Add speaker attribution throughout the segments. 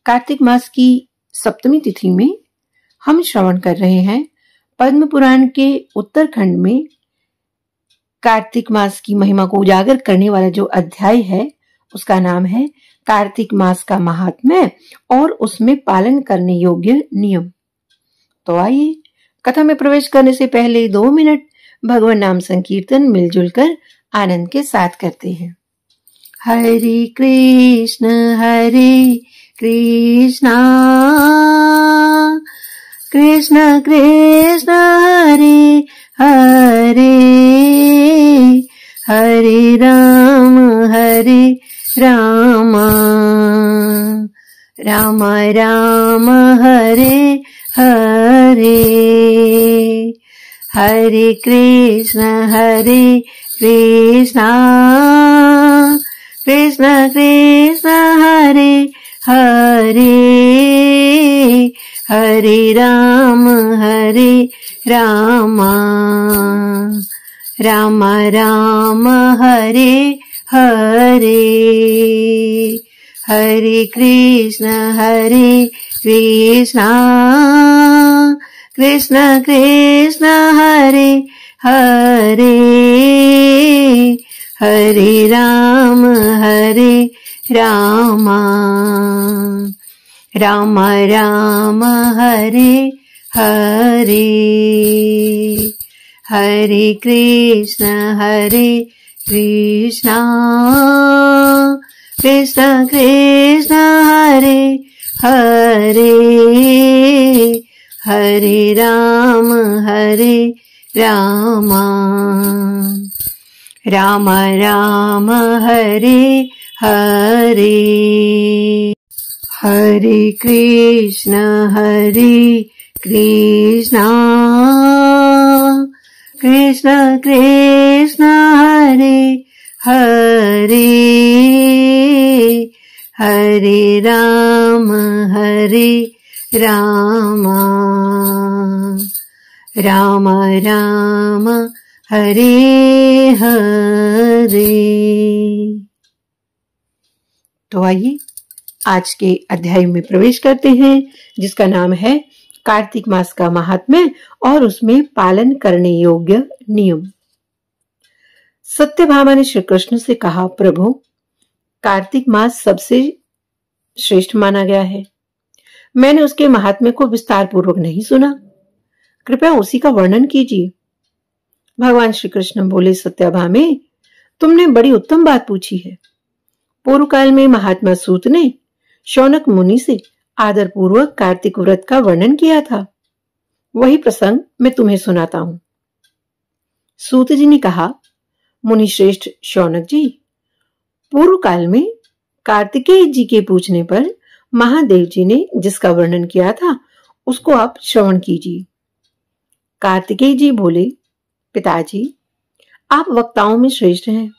Speaker 1: कार्तिक मास की सप्तमी तिथि में हम श्रवण कर रहे हैं पद्म पुराण के उत्तरखंड में कार्तिक मास की महिमा को उजागर करने वाला जो अध्याय है उसका नाम है कार्तिक मास का महात्म्य और उसमें पालन करने योग्य नियम। तो आइए कथा में प्रवेश करने से पहले 2 मिनट भगवान नाम संकीर्तन मिलजुल कर आनंद के साथ करते हैं। हरे कृष्ण कृष्ण कृष्ण हरे हरे हरे राम राम राम हरे हरे हरे कृष्ण कृष्ण कृष्ण हरे हरे हरे राम राम राम हरे हरे हरे कृष्ण कृष्ण कृष्ण हरे हरे हरे राम राम राम हरे हरे हरे कृष्ण कृष्ण कृष्ण हरे हरे हरे राम राम राम हरे हरे हरे कृष्ण कृष्ण कृष्ण हरे हरे हरे राम राम राम हरे हरे। तो आइए आज के अध्याय में प्रवेश करते हैं जिसका नाम है कार्तिक मास का महात्म्य और उसमें पालन करने योग्य नियम। सत्यभामा ने श्री कृष्ण से कहा, प्रभु, कार्तिक मास सबसे श्रेष्ठ माना गया है। मैंने उसके महात्म्य को विस्तार पूर्वक नहीं सुना, कृपया उसी का वर्णन कीजिए। भगवान श्री कृष्ण बोले, सत्यभामे, तुमने बड़ी उत्तम बात पूछी है। पूर्व काल में महात्मा सूत ने शौनक मुनि से आदर पूर्वक कार्तिक व्रत का वर्णन किया था। वही प्रसंग मैं तुम्हें सुनाता हूं। सूत जी ने कहा, मुनि श्रेष्ठ शौनक जी, पूर्व काल में कार्तिकेय जी के पूछने पर महादेव जी ने जिसका वर्णन किया था उसको आप श्रवण कीजिए। कार्तिकेय जी बोले, पिताजी, आप वक्ताओं में श्रेष्ठ हैं।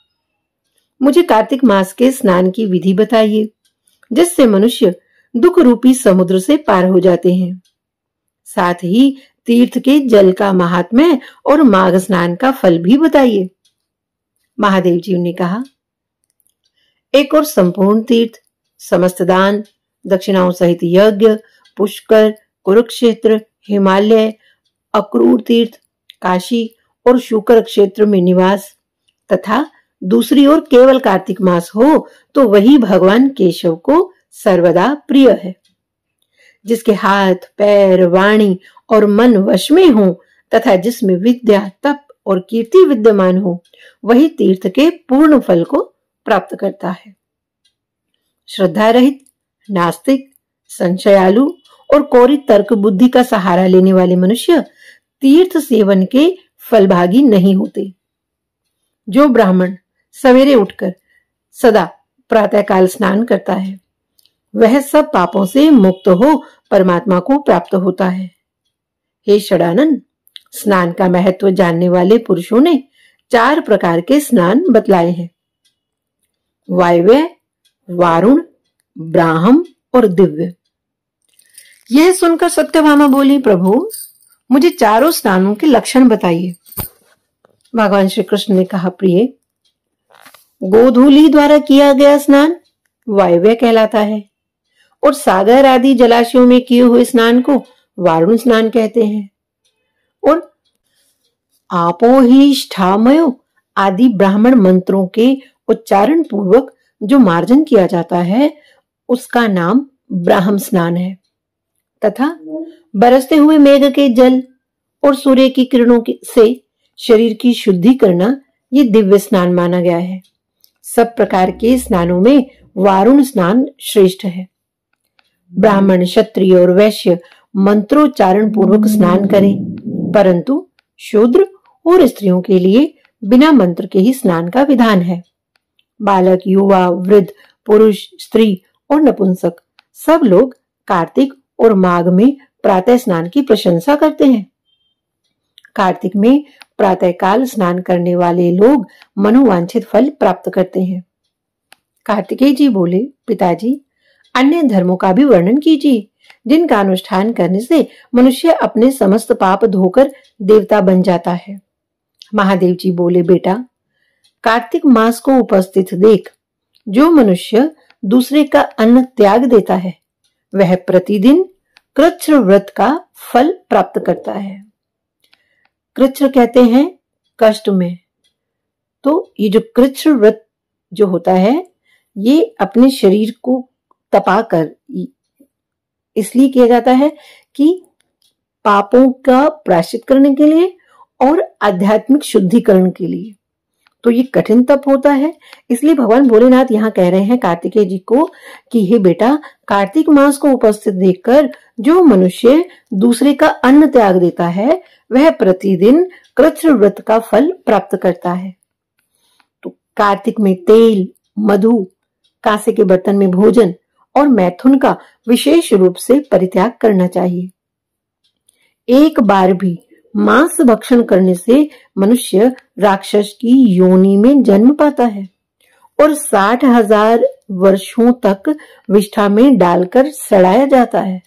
Speaker 1: मुझे कार्तिक मास के स्नान की विधि बताइए जिससे मनुष्य दुख रूपी समुद्र से पार हो जाते हैं। साथ ही तीर्थ के जल का महात्म्य और माघ स्नान का फल भी बताइए। महादेव जी ने कहा, एक और संपूर्ण तीर्थ, समस्त दान, दक्षिणाओं सहित यज्ञ, पुष्कर, कुरुक्षेत्र, हिमालय, अक्रूर तीर्थ, काशी और शुकर क्षेत्र में निवास तथा दूसरी ओर केवल कार्तिक मास हो तो वही भगवान केशव को सर्वदा प्रिय है। जिसके हाथ, पैर, वाणी और मन वश में हो तथा जिसमें विद्या, तप और कीर्ति विद्यमान हो, वही तीर्थ के पूर्ण फल को प्राप्त करता है। श्रद्धा रहित, नास्तिक, संशयालु और कोरी तर्क बुद्धि का सहारा लेने वाले मनुष्य तीर्थ सेवन के फलभागी नहीं होते। जो ब्राह्मण सवेरे उठकर सदा प्रातःकाल स्नान करता है वह सब पापों से मुक्त हो परमात्मा को प्राप्त होता है। हे षडानन, स्नान का महत्व जानने वाले पुरुषों ने 4 प्रकार के स्नान बतलाए हैं। वायव्य, वारुण, ब्राह्म और दिव्य। यह सुनकर सत्यभामा बोली, प्रभु, मुझे चारों स्नानों के लक्षण बताइए। भगवान श्री कृष्ण ने कहा, प्रिय, गोधूली द्वारा किया गया स्नान वायव्य कहलाता है और सागर आदि जलाशयों में किए हुए स्नान को वारुण स्नान कहते हैं। और आपो ही ष्ठामयो आदि ब्राह्मण मंत्रों के उच्चारण पूर्वक जो मार्जन किया जाता है उसका नाम ब्राह्म स्नान है। तथा बरसते हुए मेघ के जल और सूर्य की किरणों से शरीर की शुद्धि करना ये दिव्य स्नान माना गया है। सब प्रकार के स्नानों में वारुण स्नान श्रेष्ठ है। ब्राह्मण, क्षत्रिय और वैश्य मंत्रोच्चारण पूर्वक स्नान करें, परंतु शूद्र और स्त्रियों के लिए बिना मंत्र के ही स्नान का विधान है। बालक, युवा, वृद्ध, पुरुष, स्त्री और नपुंसक सब लोग कार्तिक और माघ में प्रातः स्नान की प्रशंसा करते हैं। कार्तिक में प्रातःकाल स्नान करने वाले लोग मनोवांछित फल प्राप्त करते हैं। कार्तिकेय जी बोले, पिताजी, अन्य धर्मों का भी वर्णन कीजिए जिनका अनुष्ठान करने से मनुष्य अपने समस्त पाप धोकर देवता बन जाता है। महादेव जी बोले, बेटा, कार्तिक मास को उपस्थित देख, जो मनुष्य दूसरे का अन्न त्याग देता है वह प्रतिदिन कृच्छ्र व्रत का फल प्राप्त करता है। कृच्छ्र कहते हैं कष्ट में। तो ये जो कृच्छ्र व्रत जो होता है ये अपने शरीर को तपाकर इसलिए किया जाता है कि पापों का प्रायश्चित करने के लिए और आध्यात्मिक शुद्धिकरण के लिए। तो ये कठिन तप होता है, इसलिए भगवान भोलेनाथ यहाँ कह रहे हैं कार्तिकेय जी को कि हे बेटा, कार्तिक मास को उपस्थित देखकर जो मनुष्य दूसरे का अन्न त्याग देता है वह प्रतिदिन कृच्छ्र व्रत का फल प्राप्त करता है। तो कार्तिक में तेल, मधु, कांसे के बर्तन में भोजन और मैथुन का विशेष रूप से परित्याग करना चाहिए। एक बार भी मांस भक्षण करने से मनुष्य राक्षस की योनि में जन्म पाता है और 60,000 वर्षों तक विष्ठा में डालकर सड़ाया जाता है।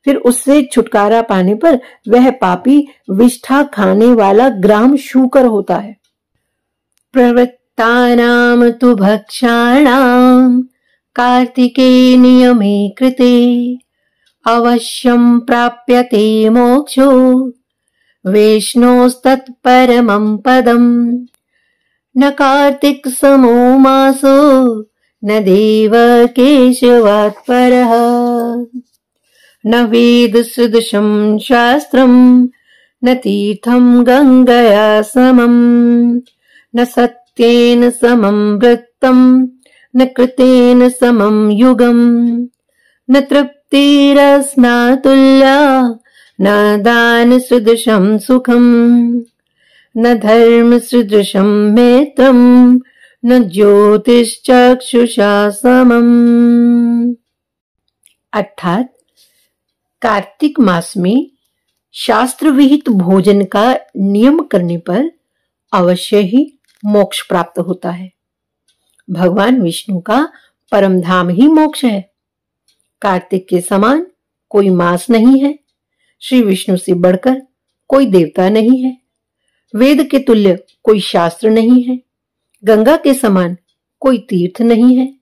Speaker 1: फिर उससे छुटकारा पाने पर वह पापी विष्ठा खाने वाला ग्राम शूकर होता है। प्रवृत्तानां तु भक्षाणां कार्तिके नियमे कृते अवश्यं प्राप्यते मोक्षो वैष्णोस्तत्परमं पदम्। न कार्तिक समो मासो न देव केशवात् परः न वेद सदृशं शास्त्रम् न तीर्थं गंगया समम् न सत्येन समं वृत्तं न कृतेन समं युगम् न तृप्तिरस्नातुल्या न दान सदृशं सुखम् न धर्म सदृशं मैत्रम् न ज्योतिश्चक्षुषा समम्। अर्थात कार्तिक मास में शास्त्र विहित भोजन का नियम करने पर अवश्य ही मोक्ष प्राप्त होता है। भगवान विष्णु का परम धाम ही मोक्ष है। कार्तिक के समान कोई मास नहीं है। श्री विष्णु से बढ़कर कोई देवता नहीं है। वेद के तुल्य कोई शास्त्र नहीं है। गंगा के समान कोई तीर्थ नहीं है।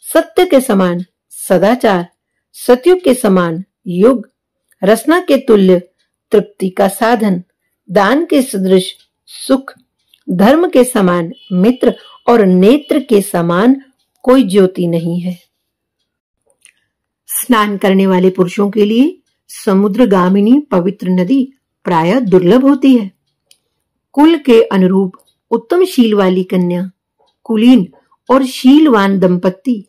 Speaker 1: सत्य के समान सदाचार, सतयुग के समान युग, रसना के तुल्य तृप्ति का साधन, दान के सदृश सुख, धर्म के समान मित्र और नेत्र के समान कोई ज्योति नहीं है। स्नान करने वाले पुरुषों के लिए समुद्रगामिनी पवित्र नदी प्रायः दुर्लभ होती है। कुल के अनुरूप उत्तम शील वाली कन्या, कुलीन और शीलवान दंपत्ति,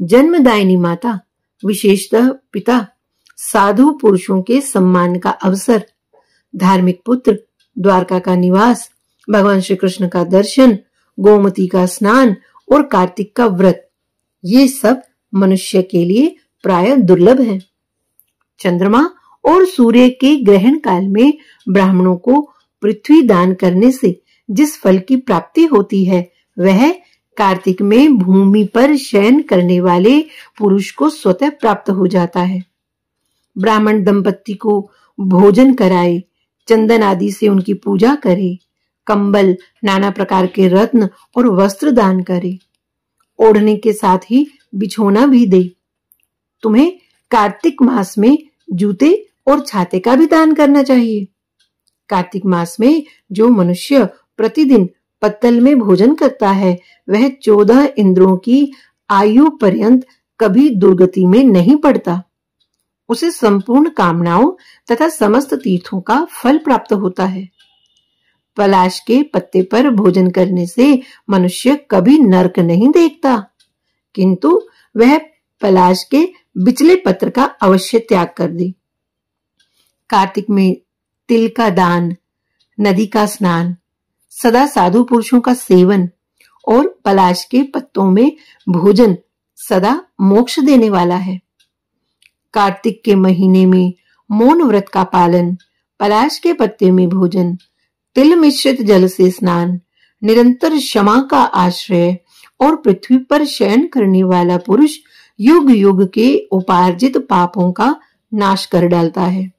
Speaker 1: जन्मदायिनी माता, विशेषतः पिता, साधु पुरुषों के सम्मान का अवसर, धार्मिक पुत्र, द्वारका का निवास, भगवान श्री कृष्ण का दर्शन, गोमती का स्नान और कार्तिक का व्रत, ये सब मनुष्य के लिए प्रायः दुर्लभ है। चंद्रमा और सूर्य के ग्रहण काल में ब्राह्मणों को पृथ्वी दान करने से जिस फल की प्राप्ति होती है वह कार्तिक में भूमि पर शयन करने वाले पुरुष को स्वतः प्राप्त हो जाता है। ब्राह्मण दंपत्ति को भोजन कराए, चंदन आदि से उनकी पूजा करे, कंबल, नाना प्रकार के रत्न और वस्त्र दान करे, ओढ़ने के साथ ही बिछोना भी दे। तुम्हें कार्तिक मास में जूते और छाते का भी दान करना चाहिए। कार्तिक मास में जो मनुष्य प्रतिदिन पत्तल में भोजन करता है वह 14 इंद्रों की आयु पर्यंत कभी दुर्गति में नहीं पड़ता। उसे संपूर्ण कामनाओं तथा समस्त तीर्थों का फल प्राप्त होता है। पलाश के पत्ते पर भोजन करने से मनुष्य कभी नरक नहीं देखता, किंतु वह पलाश के बिचले पत्र का अवश्य त्याग कर दे। कार्तिक में तिल का दान, नदी का स्नान, सदा साधु पुरुषों का सेवन और पलाश के पत्तों में भोजन सदा मोक्ष देने वाला है। कार्तिक के महीने में मौन व्रत का पालन, पलाश के पत्ते में भोजन, तिल मिश्रित जल से स्नान, निरंतर क्षमा का आश्रय और पृथ्वी पर शयन करने वाला पुरुष युग युग के उपार्जित पापों का नाश कर डालता है।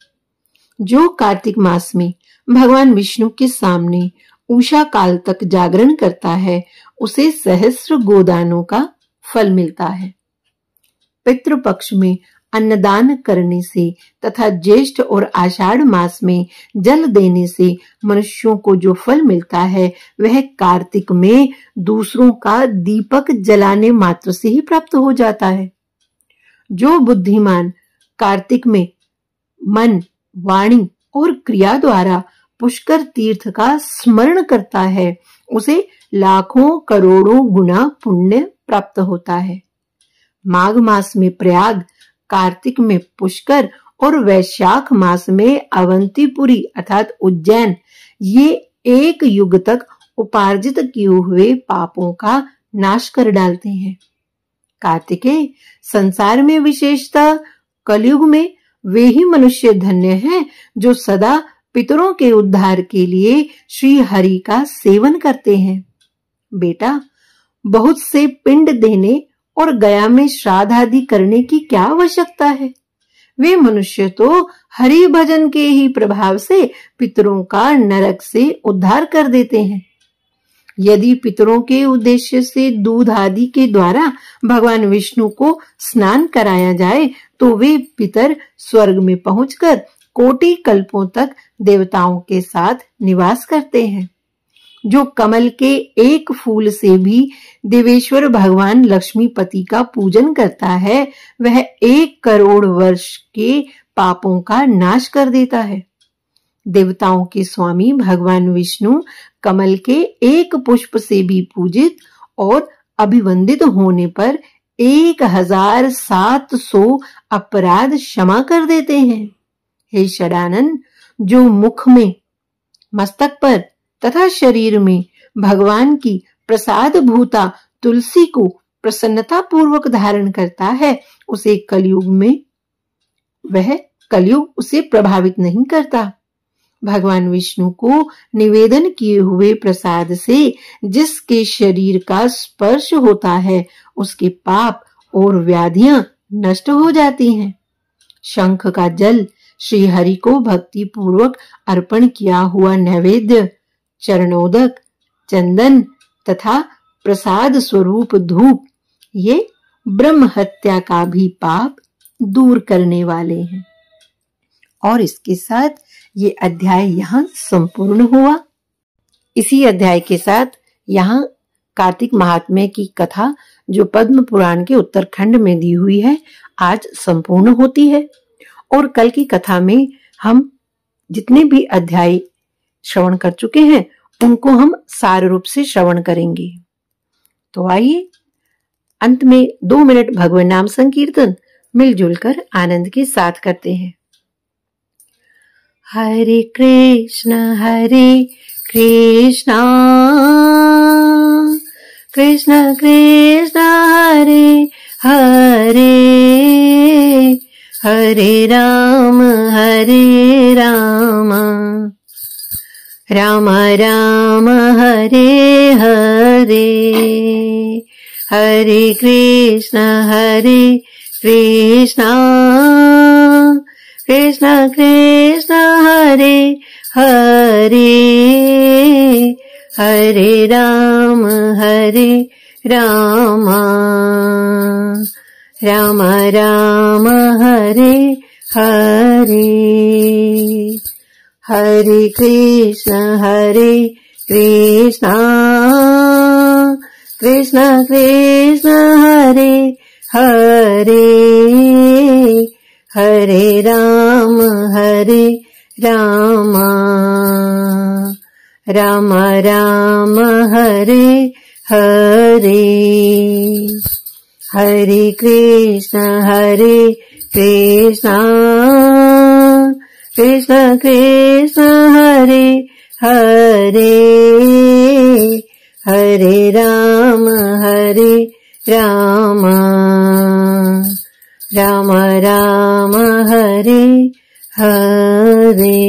Speaker 1: जो कार्तिक मास में भगवान विष्णु के सामने उषा काल तक जागरण करता है उसे सहस्र गोदानों का फल मिलता है। पितृपक्ष में अन्नदान करने से तथा ज्येष्ठ और आषाढ़ मास में जल देने से मनुष्यों को जो फल मिलता है वह कार्तिक में दूसरों का दीपक जलाने मात्र से ही प्राप्त हो जाता है। जो बुद्धिमान कार्तिक में मन, वाणी और क्रिया द्वारा पुष्कर तीर्थ का स्मरण करता है उसे लाखों करोड़ों गुना पुण्य प्राप्त होता है। माघ मास में प्रयाग, कार्तिक में पुष्कर और वैशाख मास में अवंतीपुरी अर्थात उज्जैन ये एक युग तक उपार्जित किए हुए पापों का नाश कर डालते हैं। कार्तिकेय संसार में विशेषतः कलयुग में वे ही मनुष्य धन्य हैं जो सदा पितरों के उद्धार के लिए श्री हरि का सेवन करते हैं। बेटा, बहुत से पिंड देने और गया में श्राद्ध आदि करने की क्या आवश्यकता है? वे मनुष्य तो हरि भजन के ही प्रभाव से पितरों का नरक से उद्धार कर देते हैं। यदि पितरों के उद्देश्य से दूध आदि के द्वारा भगवान विष्णु को स्नान कराया जाए तो वे पितर स्वर्ग में पहुंचकर कोटि कल्पों तक देवताओं के साथ निवास करते हैं। जो कमल के एक फूल से भी देवेश्वर भगवान लक्ष्मीपति का पूजन करता है वह 1 करोड़ वर्ष के पापों का नाश कर देता है। देवताओं के स्वामी भगवान विष्णु कमल के एक पुष्प से भी पूजित और अभिवंदित होने पर 1700 अपराध क्षमा कर देते हैं। हे षडानन, जो मुख में, मस्तक पर तथा शरीर में भगवान की प्रसाद भूता तुलसी को प्रसन्नता पूर्वक धारण करता है उसे कलयुग उसे प्रभावित नहीं करता। भगवान विष्णु को निवेदन किए हुए प्रसाद से जिसके शरीर का स्पर्श होता है उसके पाप और व्याधियां नष्ट हो जाती हैं। शंख का जल, श्री हरि को भक्ति पूर्वक अर्पण किया हुआ नैवेद्य, चरणोदक, चंदन तथा प्रसाद स्वरूप धूप ये ब्रह्म हत्या का भी पाप दूर करने वाले हैं। और इसके साथ ये अध्याय यहाँ संपूर्ण हुआ। इसी अध्याय के साथ यहाँ कार्तिक महात्म्य की कथा जो पद्म पुराण के उत्तरखंड में दी हुई है आज संपूर्ण होती है। और कल की कथा में हम जितने भी अध्याय श्रवण कर चुके हैं उनको हम सार रूप से श्रवण करेंगे। तो आइए अंत में 2 मिनट भगवान नाम संकीर्तन मिलजुल कर आनंद के साथ करते हैं। हरे कृष्ण कृष्ण कृष्ण हरे हरे, हरे राम राम राम हरे हरे, हरे कृष्ण कृष्ण कृष्ण हरे हरे, हरे राम राम राम हरे हरे, हरे कृष्ण कृष्ण कृष्ण हरे हरे, हरे राम राम राम हरे हरे, हरे कृष्ण कृष्ण कृष्ण हरे हरे, हरे राम राम राम हरे हरे।